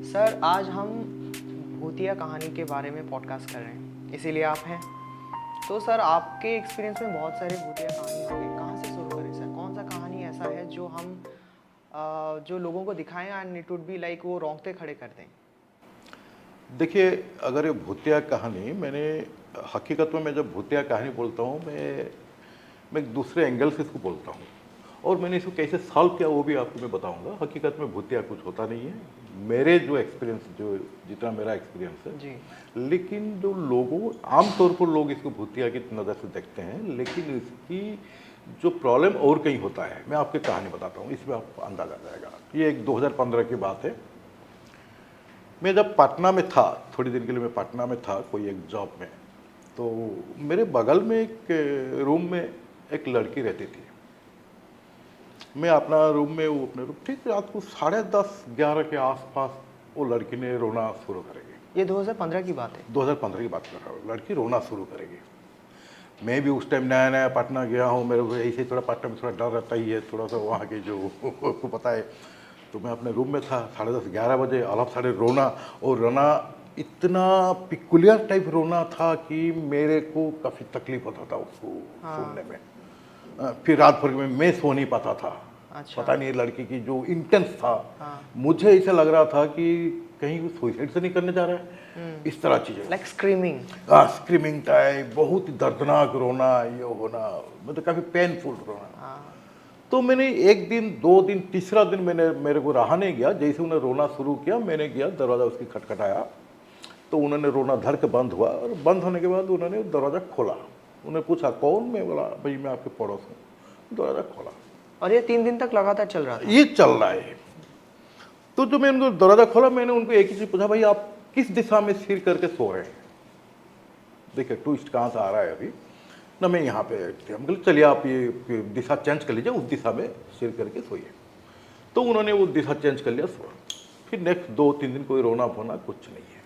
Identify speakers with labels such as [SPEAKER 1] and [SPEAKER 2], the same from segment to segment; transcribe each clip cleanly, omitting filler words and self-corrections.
[SPEAKER 1] Sir आज हम भूतिया कहानी के बारे में पॉडकास्ट कर रहे हैं, इसीलिए आप हैं। तो सर आपके एक्सपीरियंस में बहुत सारे भूतिया कहानी हो गई, कहाँ से शुरू करें सर? कौन सा कहानी ऐसा है जो हम जो लोगों को दिखाएं and it would be like वो रोंगटे खड़े कर दें?
[SPEAKER 2] देखिए, अगर ये भूतिया कहानी मैंने हकीकत में मैं जब भूतिया कहानी बोलता हूँ मैं एक दूसरे एंगल से इसको बोलता हूँ और मैंने इसको कैसे सॉल्व किया वो भी आपको मैं बताऊंगा। हकीकत में भूतिया कुछ होता नहीं है, मेरे जो एक्सपीरियंस जो जितना मेरा एक्सपीरियंस है
[SPEAKER 1] जी।
[SPEAKER 2] लेकिन जो लोगों आमतौर पर लोग इसको भूतिया की नज़र से देखते हैं, लेकिन इसकी जो प्रॉब्लम और कहीं होता है। मैं आपकी कहानी बताता हूँ, इसमें आपको अंदाजा आ जाएगा। ये एक 2015 की बात है। मैं जब पटना में था, थोड़ी दिन के लिए मैं पटना में था कोई एक जॉब में, तो मेरे बगल में एक रूम में एक लड़की रहती थी। मैं अपना रूम में, वो अपने रूम, ठीक रात को 10:30-11 के आसपास वो लड़की ने रोना शुरू करेगी।
[SPEAKER 1] ये 2015 की बात है?
[SPEAKER 2] 2015 की बात कर रहा हूँ। लड़की रोना शुरू करेगी। मैं भी उस टाइम नया नया पटना गया हूँ, मेरे को ऐसे थोड़ा पटना में थोड़ा डर रहता ही है, थोड़ा सा वहाँ के जो आपको पता है। तो मैं अपने रूम में था, 10:30-11 बजे अलग साढ़े रोना, और रोना इतना पिकुलियर टाइप रोना था कि मेरे को काफ़ी तकलीफ होता था उसको सुनने में। फिर रात भर में मैं सो नहीं पाता था।
[SPEAKER 1] अच्छा।
[SPEAKER 2] पता नहीं लड़की की जो इंटेंस था,
[SPEAKER 1] हाँ।
[SPEAKER 2] मुझे ऐसा लग रहा था कि कहीं वो सुसाइड से नहीं करने जा रहा है, इस तरह चीज़ें।
[SPEAKER 1] Like screaming.
[SPEAKER 2] स्क्रीमिंग टाइप, बहुत ही दर्दनाक रोना, ये होना, मतलब काफ़ी पेनफुल रोना।
[SPEAKER 1] हाँ।
[SPEAKER 2] तो मैंने एक दिन, 2 दिन, तीसरा दिन मेरे को रहा नहीं गया। जैसे उन्हें रोना शुरू किया, मैंने गया दरवाज़ा उसकी खटखटाया, तो उन्होंने रोना धड़ के बंद हुआ, और बंद होने के बाद उन्होंने दरवाज़ा खोला। उन्होंने पूछा कौन? मैं बोला भाई मैं आपके पड़ोस हूँ। दरवाज़ा खोला।
[SPEAKER 1] और ये 3 दिन तक लगातार चल रहा था?
[SPEAKER 2] ये चल रहा है। तो जो मैंने उनको दरवाज़ा खोला, मैंने उनको एक ही चीज़ पूछा, भाई आप किस दिशा में सिर करके सो रहे हैं? देखिए ट्विस्ट कहाँ से आ रहा है अभी ना। मैं यहाँ पे हम बोले चलिए आप ये दिशा चेंज कर लीजिए, उस दिशा में सिर करके सोइए। तो उन्होंने वो दिशा चेंज कर लिया, सोया। फिर नेक्स्ट 2-3 दिन कोई रोना फोना कुछ नहीं है।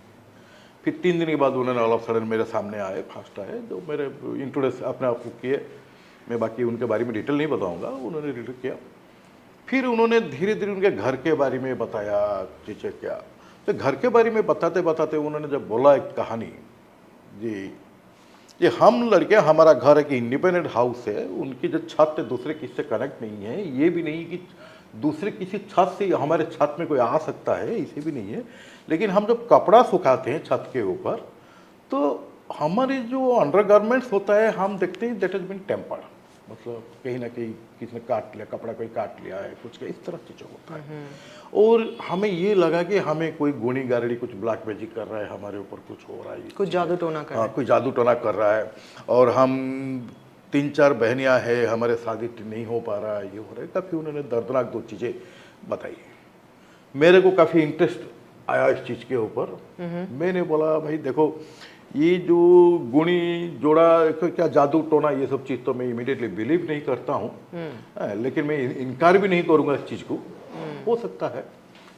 [SPEAKER 2] फिर 3 दिन के बाद उन्होंने ऑल ऑफ सडन मेरे सामने आए, फर्स्ट आए, जो मेरे इंट्रोड्यूस अपने आप को किए। मैं बाकी उनके बारे में डिटेल नहीं बताऊंगा, उन्होंने डिटेल किया। फिर उन्होंने धीरे धीरे उनके घर के बारे में बताया, चीज़ें क्या। तो घर के बारे में बताते बताते उन्होंने जब बोला एक कहानी, जी ये हम लड़के, हमारा घर एक इंडिपेंडेंट हाउस है, उनकी जो छत है दूसरे किसी से कनेक्ट नहीं है, ये भी नहीं कि दूसरे किसी छत से हमारे छत में कोई आ सकता है, इसे भी नहीं है। लेकिन हम जब कपड़ा सुखाते हैं छत के ऊपर, तो हमारे जो अंडरगारमेंट्स होता है, हम देखते हैं दैट हैज बीन टेम्पर्ड, मतलब कहीं ना कहीं किसी ने काट लिया, कपड़ा कोई काट लिया है, कुछ इस तरह चीज़ें होता है। और हमें ये लगा कि हमें कोई गुनी गारड़ी कुछ ब्लैक मैजिक कर रहा है, हमारे ऊपर कुछ हो रहा है,
[SPEAKER 1] कुछ जादू टोना कर रहा
[SPEAKER 2] हाँ
[SPEAKER 1] है।
[SPEAKER 2] कोई जादू टोना कर रहा है। और हम 3-4 बहनियाँ हैं, हमारे शादी नहीं हो पा रहा है, ये हो रहा है। काफ़ी उन्होंने दर्दनाक 2 चीज़ें बताई। मेरे को काफ़ी इंटरेस्ट आया इस चीज़ के ऊपर। मैंने बोला भाई देखो, ये जो गुणी जोड़ा क्या जादू टोना ये सब चीज़ तो मैं इमीडिएटली बिलीव नहीं करता हूँ, लेकिन मैं इनकार भी नहीं करूँगा इस चीज़ को। हो सकता है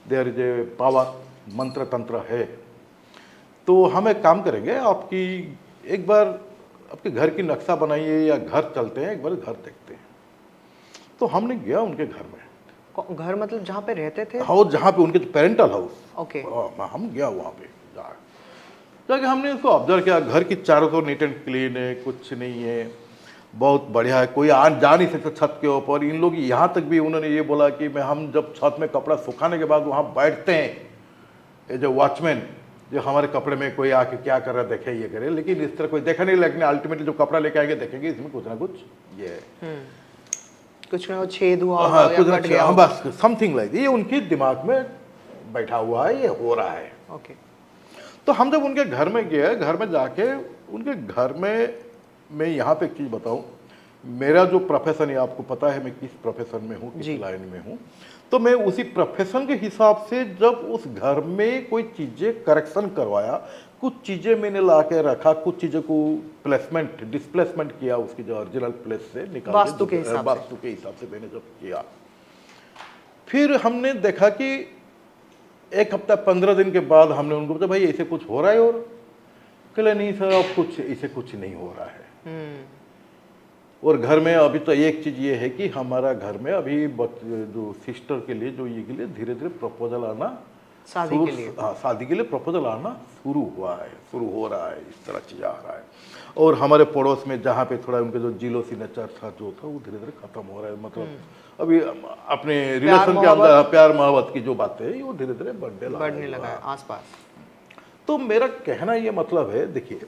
[SPEAKER 2] देयर इज ए पावर, मंत्र तंत्र है। तो हम एक काम करेंगे, आपकी एक बार आपके घर की नक्शा बनाइए, या घर चलते हैं, एक बार घर देखते हैं। तो हमने गया उनके घर में।
[SPEAKER 1] घर मतलब जहाँ पे रहते थे?
[SPEAKER 2] हाउस जहाँ पे उनके पेरेंटल हाउस।
[SPEAKER 1] ओके।
[SPEAKER 2] हम गया वहाँ पे, जाके हमने उसको ऑब्जर्व किया। घर की चारों तरफ नीट एंड क्लीन है, कुछ नहीं है, बहुत बढ़िया है, कोई आ जा नहीं सकता छत के ऊपर। इन लोग यहाँ तक भी उन्होंने ये बोला कि मैं हम जब छत में कपड़ा सुखाने के बाद वहाँ बैठते हैं, ये जो वॉचमैन जो हमारे कपड़े में कोई आके क्या कर रहा है देखे, ये करे, लेकिन इस तरह कोई देखा नहीं। लेकिन अल्टीमेटली जो कपड़ा लेके आएंगे देखेंगे इसमें कुछ ना कुछ ये
[SPEAKER 1] कुछ ना कुछ छेद हुआ
[SPEAKER 2] हाँ
[SPEAKER 1] होगा या
[SPEAKER 2] कुछ
[SPEAKER 1] कट गया
[SPEAKER 2] हाँ
[SPEAKER 1] होगा।
[SPEAKER 2] बस समथिंग लाइक ये उनके दिमाग में बैठा हुआ है, ये हो रहा है।
[SPEAKER 1] ओके।
[SPEAKER 2] तो हम जब उनके घर में गए, घर में जाके उनके घर में, मैं यहाँ पे एक चीज़ बताऊँ, मेरा जो प्रोफेशन है आपको पता है मैं किस प्रोफेशन में हूँ, किस लाइन में हूँ। तो मैं उसी प्रोफेशन के हिसाब से जब उस घर में कोई चीज़ें करेक्शन करवाया, कुछ चीज़ें मैंने ला के रखा, कुछ चीज़ों को प्लेसमेंट डिस्प्लेसमेंट किया, उसकी जो ओरिजिनल प्लेस से निकाल
[SPEAKER 1] वास्तु के हिसाब से।
[SPEAKER 2] वास्तु के हिसाब से मैंने जब किया, फिर हमने देखा कि 1 हफ्ता 15 दिन के बाद हमने उनको पूछा भाई ऐसे कुछ हो रहा है? और कहले नहीं सर अब कुछ ऐसे कुछ नहीं हो रहा है। और घर में अभी तो एक चीज़ ये है कि हमारा घर में अभी जो सिस्टर के लिए, जो ये के लिए धीरे धीरे प्रपोजल आना
[SPEAKER 1] शादी के लिए।
[SPEAKER 2] हाँ, शादी के लिए प्रपोजल आना शुरू हुआ है, शुरू हो रहा है, इस तरह चीज़ आ रहा है। और हमारे पड़ोस में जहाँ पे थोड़ा उनके जो जीलो सिग्नेचर था जो था वो धीरे धीरे खत्म हो रहा है। मतलब अभी अपने रिलेशन के अंदर प्यार मोहब्बत की जो बातें है वो धीरे धीरे बढ़ने
[SPEAKER 1] लगा है आसपास।
[SPEAKER 2] तो मेरा कहना ये मतलब है, देखिए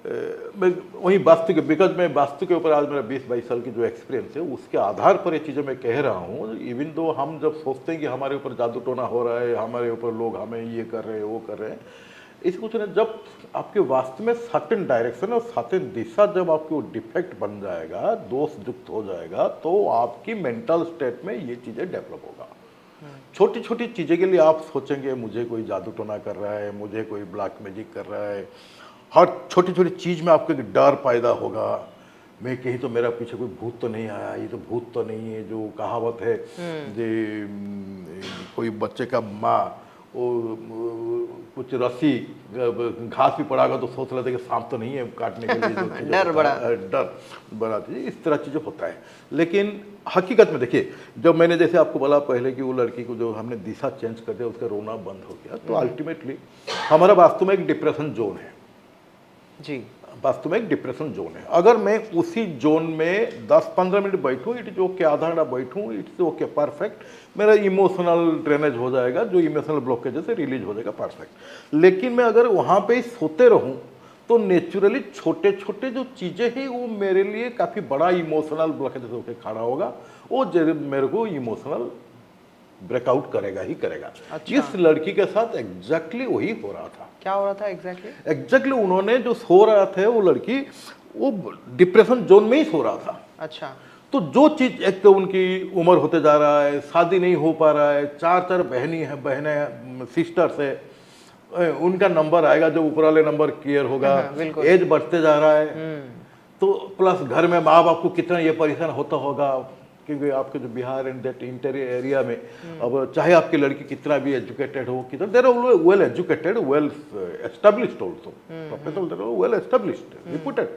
[SPEAKER 2] मैं वही वास्तु के, बिकॉज मैं वास्तु के ऊपर आज मेरा 20-22 साल की जो एक्सपीरियंस है उसके आधार पर ये चीज़ें मैं कह रहा हूँ। इवन दो हम जब सोचते हैं कि हमारे ऊपर जादू टोना हो रहा है, हमारे ऊपर लोग हमें ये कर रहे हैं वो कर रहे हैं, इस कुछ नहीं, जब आपके वास्तु में सर्टेन डायरेक्शन और सर्टेन दिशा जब आपकी वो डिफेक्ट बन जाएगा, दोष युक्त हो जाएगा, तो आपकी मेंटल स्टेट में ये चीज़ें डेवलप होगा। छोटी छोटी चीज़ें के लिए आप सोचेंगे मुझे कोई जादू टोना कर रहा है, मुझे कोई ब्लैक मैजिक कर रहा है, हर छोटी छोटी चीज़ में आपको एक डर पैदा होगा, मैं कहीं तो मेरा पीछे कोई भूत तो नहीं आया, ये तो भूत तो नहीं है। जो कहावत है जे कोई बच्चे का माँ वो कुछ रस्सी घास भी पड़ागा तो सोच रहे थे कि सांप तो नहीं है काटने के लिए, जो
[SPEAKER 1] डर
[SPEAKER 2] बड़ा चीज़, इस तरह चीज़ें होता है। लेकिन हकीकत में देखिए, जब मैंने जैसे आपको बोला पहले कि वो लड़की को जो हमने दिशा चेंज कर दिया, उसका रोना बंद हो गया, तो अल्टीमेटली हमारा वास्तव में एक डिप्रेशन जोन है
[SPEAKER 1] जी,
[SPEAKER 2] वास्तव में एक डिप्रेशन जोन है। अगर मैं उसी जोन में 10-15 मिनट बैठूं, इट इज ओके, आधा घंटा बैठूं, इट्स ओके, परफेक्ट, मेरा इमोशनल ड्रेनेज हो जाएगा, जो इमोशनल ब्लॉकेज से रिलीज हो जाएगा, परफेक्ट। लेकिन मैं अगर वहाँ पे ही सोते रहूं तो नेचुरली छोटे छोटे जो चीज़ें हैं वो मेरे लिए काफ़ी बड़ा इमोशनल ब्लॉकेज होकर खड़ा होगा, वो मेरे को इमोशनल ब्रेकआउट करेगा ही करेगा।
[SPEAKER 1] अच्छा।
[SPEAKER 2] इस लड़की के साथ एग्जैक्टली वही हो रहा था।
[SPEAKER 1] क्या हो रहा था एग्जैक्टली?
[SPEAKER 2] एग्जैक्टली उन्होंने जो सो रहा थे वो लड़की वो डिप्रेशन जोन में ही सो रहा था।
[SPEAKER 1] अच्छा।
[SPEAKER 2] तो जो चीज़, एक तो उनकी उम्र होते जा रहा है, शादी नहीं हो पा रहा है, 4 बहनें सिस्टर्स है, उनका नंबर आएगा जो ऊपर वाले नंबर क्लियर होगा, एज बढ़ते जा रहा है, तो प्लस घर में माँ बाप को कितना ये परेशान होता होगा, क्योंकि आपके जो Bihar and that interior area में अब चाहे आपकी लड़की कितना भी एजुकेटेड हो, कितना there well educated, well established also, professional, there well established, reputed,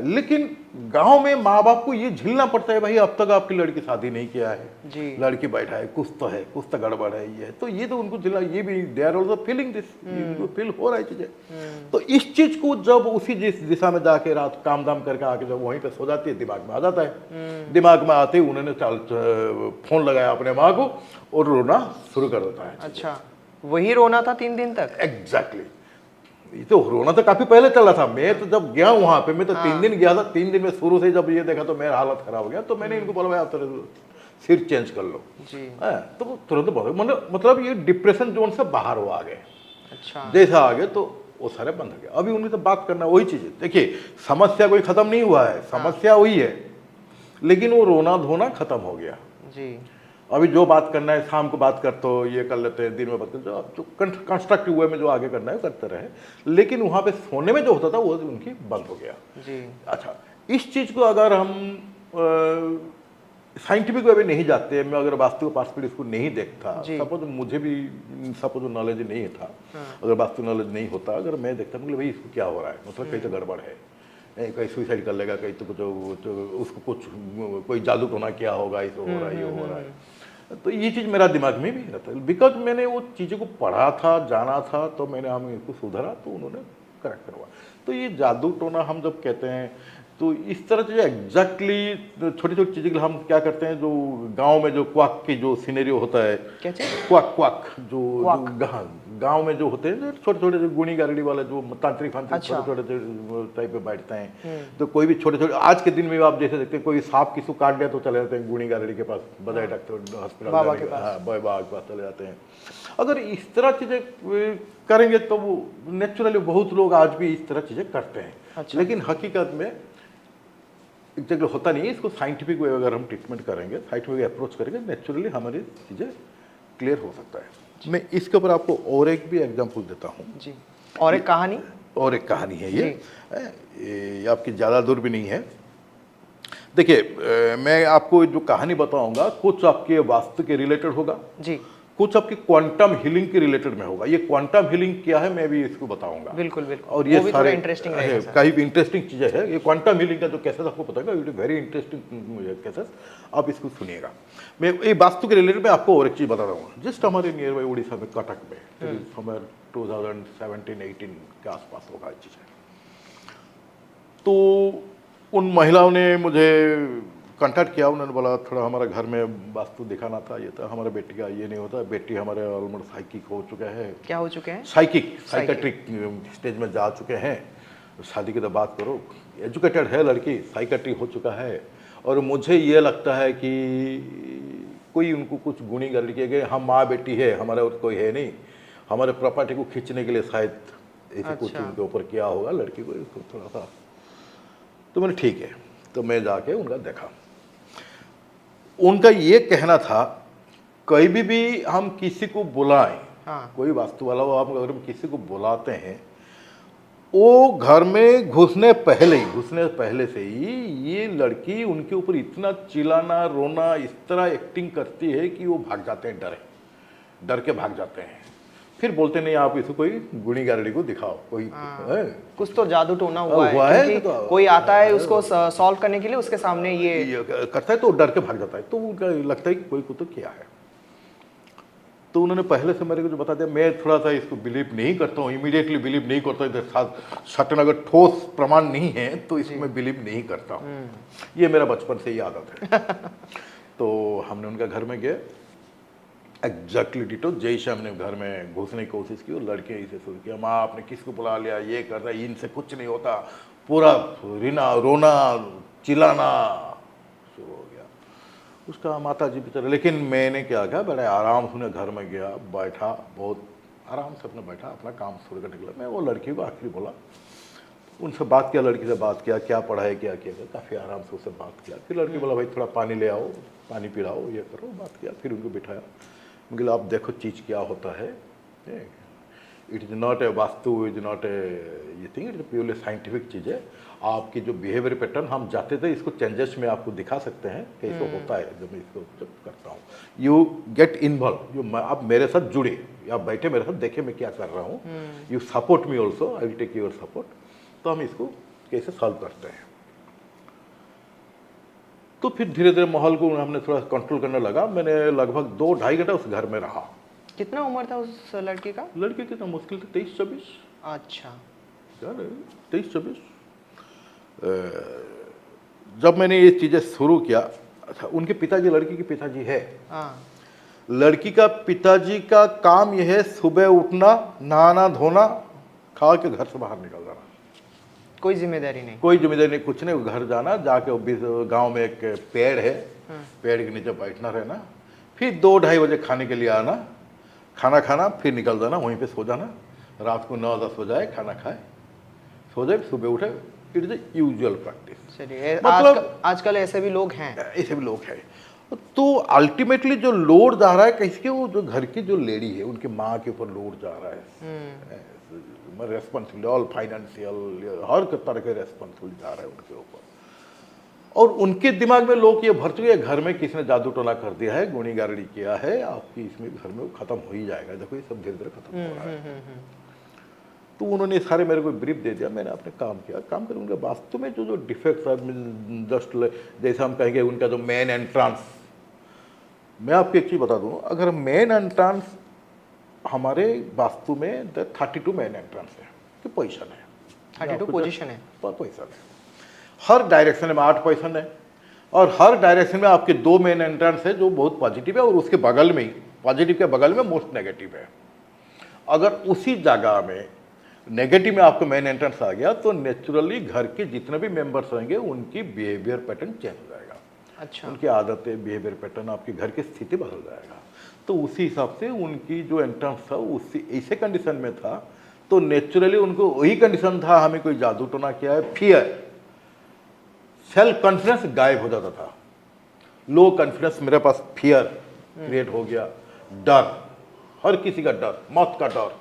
[SPEAKER 2] लेकिन गांव में माँ बाप को ये झेलना पड़ता है, भाई अब तक आपकी लड़की शादी नहीं किया है
[SPEAKER 1] जी,
[SPEAKER 2] लड़की बैठा है, कुछ तो गड़बड़ है, ये है, तो ये तो उनको झेलना, ये भी they are also feeling this, उनको फील हो रहा है चीजें। तो इस चीज को जब उसी जिस दिशा में जाके रात काम दाम करके आके जब वहीं पे सो जाती है, दिमाग में आ जाता है, दिमाग में आते ही उन्होंने फोन लगाया अपने माँ को और रोना शुरू कर देता है।
[SPEAKER 1] अच्छा, वही रोना था 3 दिन तक?
[SPEAKER 2] एग्जैक्टली, ये तो रोना तो काफी पहले चला था। मैं तो जब गया वहां पे, मैं तो 3 दिन गया था, 3 दिन में शुरू से जब ये देखा तो मेरा हालत खराब हो गया, तो मैंने इनको बोला भाई आप सिर चेंज कर लो
[SPEAKER 1] जी।
[SPEAKER 2] तो वो तुरंत मतलब ये डिप्रेशन जोन से बाहर वो आ गए।
[SPEAKER 1] अच्छा।
[SPEAKER 2] जैसा आ गए तो वो सारे बंद हो गए। अभी उनकी तो बात करना वही चीज है। देखिए, समस्या कोई खत्म नहीं हुआ है, समस्या वही है, लेकिन वो रोना धोना खत्म हो गया
[SPEAKER 1] जी।
[SPEAKER 2] अभी जो बात करना है शाम को बात करते हो, ये कर लेते हैं, दिन में बात करते हो, जो कंस्ट्रक्टिव वे में जो आगे करना है करते रहे, लेकिन वहाँ पे सोने में जो होता था वो उनकी बंद हो गया
[SPEAKER 1] जी।
[SPEAKER 2] अच्छा, इस चीज़ को अगर हम साइंटिफिक वे में नहीं जाते, मैं अगर वास्तु पासपोर्ट इसको नहीं देखता, सपोज मुझे भी सपोज नॉलेज नहीं था, अगर वास्तु नॉलेज नहीं होता, अगर मैं देखता मतलब भाई इसको क्या हो रहा है, मतलब कहीं तो गड़बड़ है, कहीं सुसाइड कर लेगा, कहीं तो कुछ उसको कुछ कोई जादू टोना क्या होगा, इसको हो रहा है, ये हो रहा है, तो ये चीज़ मेरा दिमाग में भी रहता है। बिकॉज मैंने वो चीज़ों को पढ़ा था, जाना था, तो मैंने हम इसको सुधारा, तो उन्होंने करेक्ट करवा। तो ये जादू टोना हम जब कहते हैं तो इस तरह से एग्जैक्टली छोटी छोटी चीज़ें हम क्या करते हैं, जो गांव में जो क्वाक की जो सिनेरियो होता है,
[SPEAKER 1] क्या चीज?
[SPEAKER 2] क्वाक जो गांव में जो होते हैं छोटे छोटे जो गुणी गारड़ी वाले जो तांत्रिक छोटे छोटे टाइप पे बैठते हैं, तो कोई भी छोटे छोटे, आज के दिन में आप जैसे देखते हैं कोई सांप किसी को काट दिया तो चले जाते हैं गुणी गारड़ी के पास, बजाय डॉक्टर हॉस्पिटल बाबा के पास चले जाते हैं। अगर इस तरह चीज़ें करेंगे तो वो नेचुरली बहुत लोग आज भी इस तरह चीज़ें करते हैं। लेकिन हकीकत में एग्जैक्टली होता नहीं है। इसको साइंटिफिक वे अगर हम ट्रीटमेंट करेंगे, साइंटिफिक अप्रोच करेंगे, नेचुरली हमारी चीज़ें क्लियर हो सकता है। मैं इसके ऊपर आपको और एक भी एग्जांपल देता हूँ
[SPEAKER 1] जी, और एक कहानी
[SPEAKER 2] है ये आपकी ज़्यादा दूर भी नहीं है। देखिए, मैं आपको जो कहानी बताऊंगा कुछ आपके वास्तु के रिलेटेड होगा
[SPEAKER 1] जी,
[SPEAKER 2] कुछ आपकी क्वांटम हीलिंग के रिलेटेड में होगा। ये क्वांटम हीलिंग क्या है मैं भी इसको बताऊंगा।
[SPEAKER 1] बिल्कुल बिल्कुल,
[SPEAKER 2] और ये
[SPEAKER 1] वो भी
[SPEAKER 2] सारे
[SPEAKER 1] थोड़ा इंटरेस्टिंग रहेगा सर।
[SPEAKER 2] कई इंटरेस्टिंग चीजें हैं। ये क्वांटम हीलिंग का जो केसेस आपको पता है, इट वेरी इंटरेस्टिंग केसेस, आप इसको सुनिएगा। मैं ये वास्तु के रिलेटेड में आपको और एक चीज बता रहा हूँ। जस्ट हमारे नियर बाई उड़ीसा में कटक में समवेयर 2017-18 के आसपास होगा ये चीजें। तो उन महिलाओं ने मुझे कांटेक्ट किया, उन्होंने बोला थोड़ा हमारा घर में वास्तु दिखाना था, ये था हमारे बेटी का ये नहीं होता, बेटी हमारे ऑलमोस्ट साइकिक हो चुके हैं।
[SPEAKER 1] क्या हो चुके हैं?
[SPEAKER 2] साइकेट्रिक स्टेज में जा चुके हैं, शादी की तो बात करो, एजुकेटेड है लड़की, साइकेट्रिक हो चुका है। और मुझे ये लगता है कि कोई उनको कुछ गुणी कर किए गए, हम माँ बेटी है, हमारे और कोई है नहीं, हमारे प्रॉपर्टी को खींचने के लिए शायद ऐसे कुछ उनके ऊपर किया होगा लड़की को, इसको थोड़ा सा। तो मैंने ठीक है, तो मैं जाके उनका देखा। उनका ये कहना था कहीं भी हम किसी को बुलाएं, कोई वास्तु वाला हो, आप अगर किसी को बुलाते हैं, वो घर में घुसने पहले से ही ये लड़की उनके ऊपर इतना चिल्लाना रोना इस तरह एक्टिंग करती है कि वो भाग जाते हैं, डर के भाग जाते हैं। फिर बोलते नहीं आप इसको कोई गुणी गारड़ी को दिखाओ, कोई
[SPEAKER 1] कुछ तो जादू टोना हुआ है, क्योंकि तो कोई आता है उसको सॉल्व करने के लिए, उसके सामने ये
[SPEAKER 2] करता है तो डर के भाग जाता है। तो उनका लगता है कि कोई को तो किया है। तो उन्होंने पहले से मेरे को जो बता दिया, मैं थोड़ा सा इसको बिलीव नहीं करता हूँ, इमीडिएटली बिलीव नहीं करता हूँ, सटन अगर ठोस प्रमाण नहीं है तो इसमें मैं बिलीव नहीं करता हूँ। ये मेरा बचपन से ही आदत है। तो हमने उनका घर में गए, एग्जैक्टली डिटो जैसे हमने घर में घुसने की कोशिश की, और लड़के इसे शुरू किया, माँ आपने किसको बुला लिया, ये कर रहा है, इनसे कुछ नहीं होता, पूरा रोना चिल्लाना शुरू हो गया उसका। माता जी बेचारे, लेकिन मैंने क्या किया, बड़े आराम से घर में गया, बैठा, बहुत आराम से अपना बैठा, अपना काम शुरू करने के लिए। मैं वो लड़की को आखिरी बोला, उनसे बात किया, लड़की से बात किया, क्या पढ़ा है क्या किया, काफ़ी आराम से उससे बात किया। फिर लड़की बोला भाई थोड़ा पानी ले आओ, पानी पिलाओ, ये करो, बात किया। फिर उनको बिठाया, मतलब आप देखो चीज़ क्या होता है, it is not a vastu, is not a ये thing, it is purely scientific चीज़ है। आपकी जो बिहेवियर पैटर्न हम जाते थे, इसको चेंजेस में आपको दिखा सकते हैं कैसे होता है जब मैं इसको जब करता हूँ। यू गेट इन्वॉल्व, यू आप मेरे साथ जुड़े, आप बैठे मेरे साथ देखे मैं क्या कर रहा हूँ, you support me also, I will take your support. तो हम इसको कैसे सॉल्व करते हैं। तो फिर धीरे धीरे माहौल को हमने थोड़ा कंट्रोल करने लगा। मैंने लगभग 2-2.5 घंटा उस घर में रहा।
[SPEAKER 1] कितना उम्र था उस लड़के का?
[SPEAKER 2] लड़के कितना मुश्किल था 23-24।
[SPEAKER 1] अच्छा,
[SPEAKER 2] 23-24। जब मैंने ये चीज़ें शुरू किया, अच्छा उनके पिताजी, लड़की के पिताजी है, लड़की का पिताजी का काम यह है सुबह उठना, नहाना धोना, खा के घर से बाहर निकल जाना,
[SPEAKER 1] कोई जिम्मेदारी नहीं,
[SPEAKER 2] कोई जिम्मेदारी नहीं, कुछ नहीं, घर जाना, जाके गांव में एक पेड़ है, पेड़ के नीचे बैठना रहना, फिर 2-2.5 बजे खाने के लिए आना, खाना खाना, फिर निकल जाना, वहीं पे सो जाना, रात को 9-10 हो जाए, खाना खाए, सो जाए, सुबह उठे। It is usual practice.
[SPEAKER 1] चलिए, मतलब आजकल ऐसे भी लोग हैं,
[SPEAKER 2] ऐसे भी लोग हैं। तो अल्टीमेटली जो लोड जा रहा है कैसे कि वो जो घर की जो लेडी है उनकी माँ के ऊपर लोड जा रहा है, रेस्पॉन्सिबिलिटी ऑल फाइनेंशियल, हर तरह के रेस्पॉन्सिबिलिटी जा रहा है उनके ऊपर। और उनके दिमाग में लोग ये भर चुके हैं घर में किसी ने जादू टोना कर दिया है, गुणी गारड़ी किया है, आपकी इसमें घर में वो खत्म हो ही जाएगा, देखो ये सब धीरे धीरे खत्म हो रहा है। तो उन्होंने सारे मेरे को ब्रीफ दे दिया, मैंने अपने काम किया, काम कर उनके वास्तु में जो जो डिफेक्ट्स है, जस्ट जैसे हम कहेंगे उनका जो मेन एंट्रांस, मैं आपको एक चीज़ बता दूँ, अगर मेन एंट्रांस हमारे वास्तु में 32 मेन एंट्रांस है कि पोजीशन है,
[SPEAKER 1] 32 पोजीशन है,
[SPEAKER 2] पोजीशन है, हर डायरेक्शन में 8 पोजीशन है, और हर डायरेक्शन में आपके 2 मेन एंट्रांस है जो बहुत पॉजिटिव है, और उसके बगल में ही पॉजिटिव के बगल में मोस्ट नेगेटिव है। अगर उसी जगह में नेगेटिव में आपको मेन एंट्रेंस आ गया तो नेचुरली घर के जितने भी मेंबर्स होंगे उनकी बिहेवियर पैटर्न चेंज हो जाएगा।
[SPEAKER 1] अच्छा,
[SPEAKER 2] उनकी आदतें, बिहेवियर पैटर्न, आपके घर की स्थिति बदल जाएगा। तो उसी हिसाब से उनकी जो एंट्रेंस था उसी ऐसे कंडीशन में था, तो नेचुरली उनको वही कंडीशन था, हमें कोई जादू टोना किया है, फियर, सेल्फ कॉन्फिडेंस गायब हो जाता था, लो कॉन्फिडेंस, मेरे पास फियर क्रिएट हो गया, डर, हर किसी का डर, मौत का डर,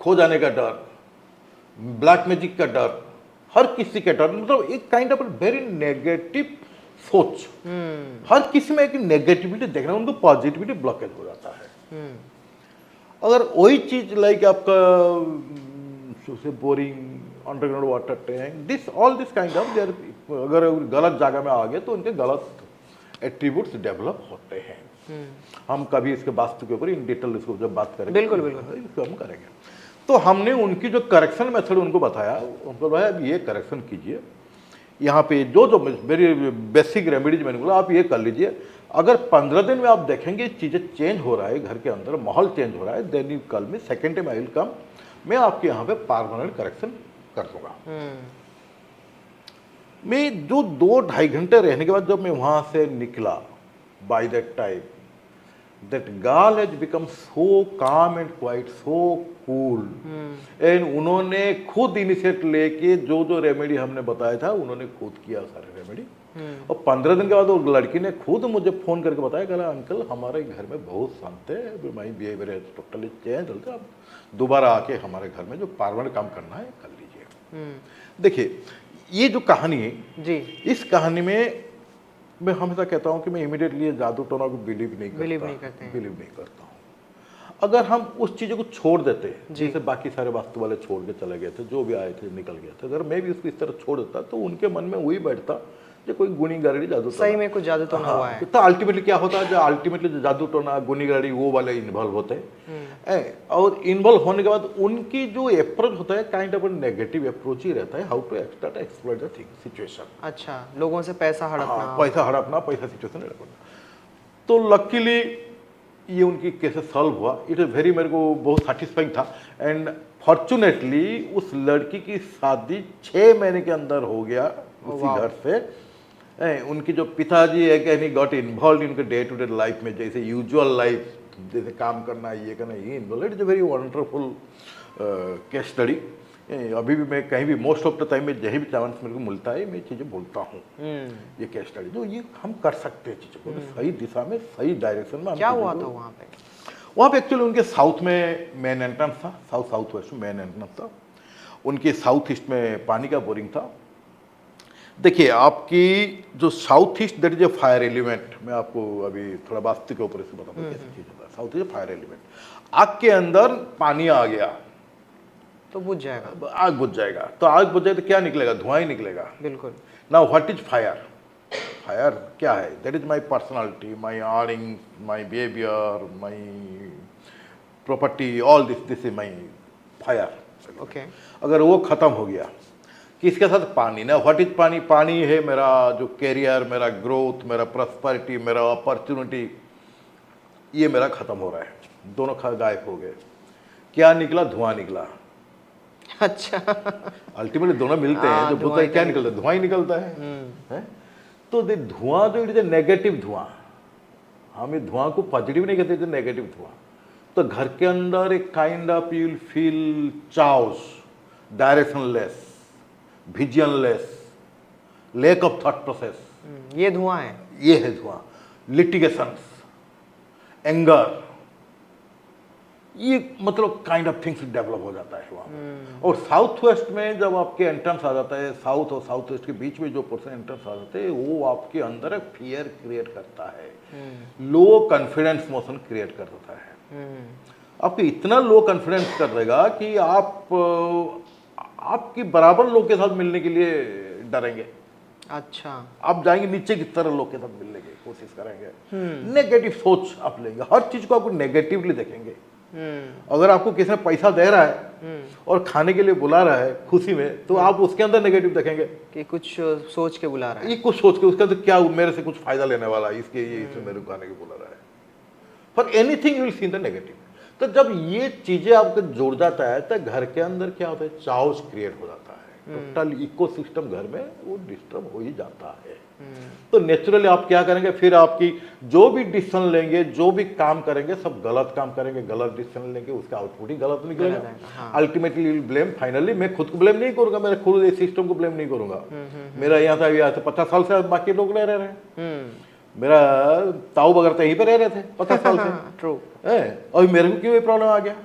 [SPEAKER 2] खो जाने का डर, ब्लैक मैजिक का डर, हर किसी का डर, मतलब एक काइंड ऑफ वेरी नेगेटिव सोच, हर किसी में एक नेगेटिविटी देखना, उनको पॉजिटिविटी ब्लॉकेज हो जाता है। अगर वही चीज लाइक आपका boring underground water tank this all this kind of their, अगर गलत जगह में आ गए तो उनके गलत एट्रीब्यूट्स डेवलप होते हैं। हम कभी इसके वास्तु के ऊपर इन डिटेल इसको जब बात करेंगे,
[SPEAKER 1] बिल्कुल बिल्कुल
[SPEAKER 2] इसको हम करेंगे। तो हमने उनकी जो करेक्शन मेथड उनको बताया, उनको बताया अब ये करेक्शन कीजिए, यहाँ पे जो जो मेरी बेसिक रेमेडीज मैंने बोला आप ये कर लीजिए। अगर 15 दिन में आप देखेंगे चीज़ें चेंज हो रहा है, घर के अंदर माहौल चेंज हो रहा है, then you call me, second time I will come, मैं आपके यहाँ पे परमानेंट करेक्शन कर दूंगा। मैं जो 2-2.5 घंटे रहने के बाद जब मैं वहाँ से निकला, by that time that girl has become so calm and quiet, so cool, and उन्होंने खुद इनिशिएट लेके जो जो रेमेडी हमने बताया था उन्होंने खुद किया सारे रेमेडी। और 15 दिन के बाद वो लड़की ने खुद मुझे फोन करके बताया, कहा अंकल हमारे घर में बहुत शांत है, माई बिहेवियर है टोटली चेंज, आप दोबारा आके हमारे घर में जो परमानेंट काम करना है कर लीजिए। देखिए ये जो कहानी है जी, इस कहानी में मैं हमेशा कहता हूं कि मैं इमीडिएटली जादू टोना को बिलीव नहीं करता हूं। अगर हम उस चीज़ों को छोड़ देते जैसे बाकी सारे वास्तु वाले छोड़ के चले गए थे, जो भी आए थे निकल गए थे, अगर मैं भी उसको इस तरह छोड़ देता तो उनके मन में वही बैठता जो कोई गुनी गारड़ी जादू
[SPEAKER 1] सही में कुछ जादू टोना हुआ है।
[SPEAKER 2] तो अल्टीमेटली क्या होता है, जो अल्टीमेटली जादू टोना गुनी गारड़ी वो वाले इन्वॉल्व होते हैं, और इन्वॉल्व होने के बाद उनकी जो अप्रोच होता है काइंड ऑफ नेगेटिव अप्रोच ही रहता है, how to exploit the thing situation.
[SPEAKER 1] अच्छा, लोगों से पैसा हड़पना,
[SPEAKER 2] पैसा सिचुएशन हड़पना। तो लकीली ये उनकी कैसे सॉल्व हुआ, इट इज वेरी, मेरे को बहुत सेटिस्फाइंग था। एंड फॉर्चुनेटली उस लड़की की शादी 6 महीने के अंदर हो गया उसी घर से। उनकी जो पिताजी है can got involve in day to day life में, जैसे यूजुअल लाइफ, जैसे काम करना ये करना, ये involve. It is a very wonderful case study. अभी भी मैं कहीं भी मोस्ट ऑफ द टाइम में जहीं भी चांस मेरे को मिलता है मैं चीज़ें बोलता हूँ, ये केस स्टडी जो ये हम कर सकते हैं चीज़ों को सही दिशा में, सही डायरेक्शन में।
[SPEAKER 1] क्या हुआ था वहाँ पे?
[SPEAKER 2] वहाँ पे एक्चुअली उनके साउथ में मेन एंट्रेंस था, साउथ वेस्ट में मेन एंट्रेंस था, उनके साउथ ईस्ट में पानी का बोरिंग था। देखिए आपकी जो south east that is a fire element, मैं आपको अभी थोड़ा वास्तु के ऊपर इसको बताऊँ कैसी चीज़ होता है। South is a fire element, आग के अंदर पानी आ गया
[SPEAKER 1] तो बुझ जाएगा,
[SPEAKER 2] आग बुझ जाएगा। तो आग बुझ जाए तो क्या निकलेगा, धुआं ही निकलेगा।
[SPEAKER 1] बिल्कुल।
[SPEAKER 2] Now what is fire? Fire क्या है? That is my personality, my earning, my behaviour, my property, all this is my fire.
[SPEAKER 1] Okay,
[SPEAKER 2] अगर वो खत्म हो गया, किसके साथ? पानी ना। व्हाट इज पानी? पानी है मेरा जो कैरियर, मेरा ग्रोथ, मेरा प्रॉस्पेरिटी, मेरा अपॉर्चुनिटी, ये मेरा खत्म हो रहा है, दोनों गायब हो गए। क्या निकला? धुआं निकला।
[SPEAKER 1] अच्छा,
[SPEAKER 2] अल्टीमेटली दोनों मिलते हैं, जो बोलता है क्या निकलता है? धुआं ही निकलता है? तो दे धुआं जो इट इज नेगेटिव धुआं, हम ये धुआं को पॉजिटिव नहीं कहते, नेगेटिव धुआं। तो घर के अंदर एक kind of you will feel chaos, directionless, visionless, lack of thought process.
[SPEAKER 1] ये धुआं है,
[SPEAKER 2] ये है धुआं। लिटिगेशंस, एंगर, ये मतलब काइंड ऑफ थिंग्स डेवलप हो जाता है वहाँ। और साउथ वेस्ट में जब आपके एंट्रेंस आ जाता है, साउथ और साउथ वेस्ट के बीच में जो पर्सन एंट्रेंस आ जाते हैं, वो आपके अंदर एक फियर क्रिएट करता है, लो कॉन्फिडेंस मोशन क्रिएट कर देता है। आपको इतना लो कॉन्फिडेंस कर देगा कि आपकी बराबर लोग के साथ मिलने के लिए डरेंगे।
[SPEAKER 1] अच्छा,
[SPEAKER 2] आप जाएंगे नीचे की तरह लोग के साथ मिलने की कोशिश करेंगे, नेगेटिव सोच आप लेंगे, हर चीज को आपको नेगेटिवली देखेंगे। अगर आपको किसी ने पैसा दे रहा है और खाने के लिए बुला रहा है खुशी में, तो आप उसके अंदर नेगेटिव देखेंगे
[SPEAKER 1] कि कुछ सोच के बुला रहा है,
[SPEAKER 2] ये कुछ सोच के, उसके अंदर क्या मेरे से कुछ फायदा लेने वाला है, इसके ये इसमें मेरे को खाने के बुला रहा है। For anything you will see the negative. तो जब ये चीजें आपको जोड़ जाता है तो घर के अंदर क्या होता है, चाउस क्रिएट हो जाता है, टोटल इकोसिस्टम घर में वो डिस्टर्ब हो ही जाता है। तो नेचुरली आप क्या करेंगे, फिर आपकी जो भी डिसीजन लेंगे, जो भी काम करेंगे, सब गलत काम करेंगे, गलत डिसीजन लेंगे, उसका आउटपुट ही गलत निकलेगा। अल्टीमेटली ब्लेम, फाइनली मैं खुद को ब्लेम नहीं करूंगा, मेरे खुद इस सिस्टम को ब्लेम नहीं करूंगा। मेरा यहाँ था 50 साल से बाकी लोग रह रहे हैं, मेरा ताऊ बगैर तो यहीं पे रह रहे थे 50 साल से।
[SPEAKER 1] ट्रू।
[SPEAKER 2] और मेरे को क्यों ये प्रॉब्लम आ गया?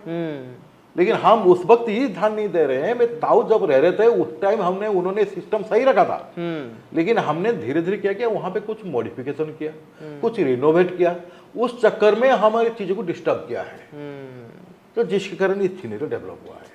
[SPEAKER 2] लेकिन हम उस वक्त ये ध्यान नहीं दे रहे हैं। मैं ताऊ जब रह रहे थे उस टाइम उन्होंने सिस्टम सही रखा था, लेकिन हमने धीरे धीरे क्या किया, वहां पे कुछ मॉडिफिकेशन किया, कुछ रिनोवेट किया, उस चक्कर में हमारी चीजों को डिस्टर्ब किया है, तो जिसके कारण ये सीनरी डेवलप हुआ है।